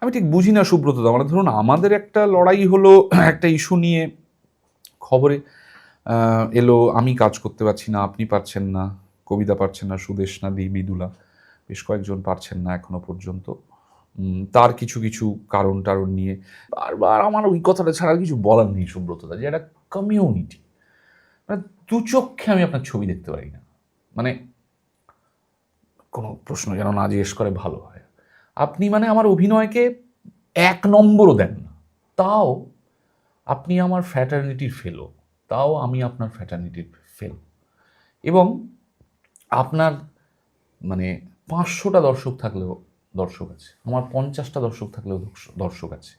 আমি ঠিক বুঝি না সুব্রত দা, মানে ধরুন আমাদের একটা লড়াই হলো একটা ইস্যু নিয়ে, খবরে এলো আমি কাজ করতে পারছি না, আপনি পারছেন না, কবিতা পারছেন না, সুদেশনাদি, বিদুলা, বেশ কয়েকজন পারছেন না এখনো পর্যন্ত, তার কিছু কিছু কারণ টারণ নিয়ে বারবার আমার ওই কথাটা ছাড়া কিছু বলার নেই সুব্রতদা, যে একটা কমিউনিটি, মানে দু চক্ষে আমি আপনার ছবি দেখতে পারি না, মানে কোনো প্রশ্ন যেন না জিজ্ঞেস করে ভালো হয়। আপনি মানে আমার অভিনয়কে 1 নম্বরও দেন না, তাও আপনি আমার ফ্র্যাটার্নিটির ফেলো, তাও আমি আপনার ফ্র্যাটার্নিটির ফেলো, এবং আপনার মানে 500টা দর্শক থাকলেও দর্শক আছে, আমার 50টা দর্শক থাকলেও দর্শক আছে।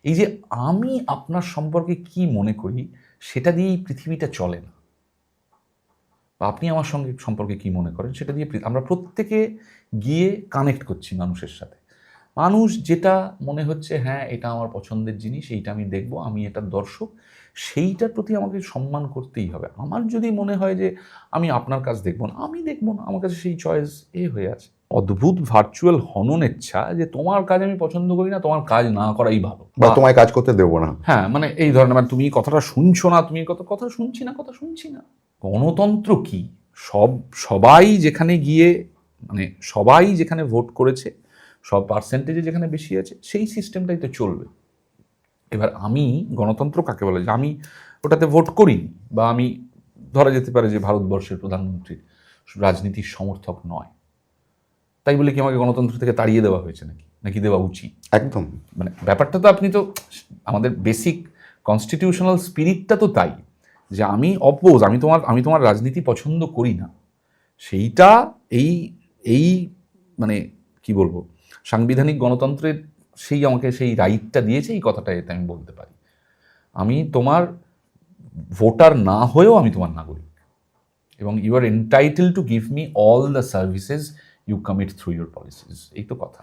এই যে আমি আপনার সম্পর্কে কি মনে করি সেটা দিয়েই পৃথিবীটা চলে না, বা আপনি আমার সঙ্গে সম্পর্কে কি মনে করেন সেটা দিয়ে আমরা প্রত্যেকে গিয়ে কানেক্ট করছি মানুষের সাথে। মানুষ যেটা মনে হচ্ছে হ্যাঁ এটা আমার পছন্দের জিনিস, এইটা আমি দেখব, আমি এটার দর্শক, সেইটার প্রতি আমাকে সম্মান করতেই হবে। আমার যদি মনে হয় যে আমি আপনার কাজ দেখব না, আমি দেখব না, আমার কাছে সেই চয়েস হয়ে আছে। অদ্ভুত ভার্চুয়াল হননেচ্ছা যে তোমার কাজ আমি পছন্দ করি না, তোমার কাজ না করাই ভালো, বা তোমায় কাজ করতে দেবো না। হ্যাঁ, মানে এই ধরনের, মানে তুমি কথাটা শুনছো না, তুমি কথা শুনছি না। গণতন্ত্র কি? সবাই যেখানে গিয়ে, মানে সবাই যেখানে ভোট করেছে, সব পার্সেন্টেজে যেখানে বেশি আছে, সেই সিস্টেমটাই তো চলবে। এবার আমি গণতন্ত্র কাকে বলে, যে আমি ওটাতে ভোট করিনি, বা আমি ধরা যেতে পারে যে ভারতবর্ষের প্রধানমন্ত্রীর রাজনীতির সমর্থক নয়, তাই বলে কি আমাকে গণতন্ত্র থেকে তাড়িয়ে দেওয়া হয়েছে নাকি দেওয়া উচিত? একদম, মানে ব্যাপারটা তো আপনি তো, আমাদের বেসিক কনস্টিটিউশনাল স্পিরিটটা তো তাই, যে আমি অপোজ, আমি তোমার রাজনীতি পছন্দ করি না, সেইটা এই মানে কি বলবো, সাংবিধানিক গণতন্ত্রের সেই আমাকে সেই রাইটটা দিয়েছে, এই কথাটা এতে আমি বলতে পারি। আমি তোমার ভোটার না হয়েও আমি তোমার নাগরিক, এবং you are entitle to give me all the services you commit through your policies, এই তো কথা।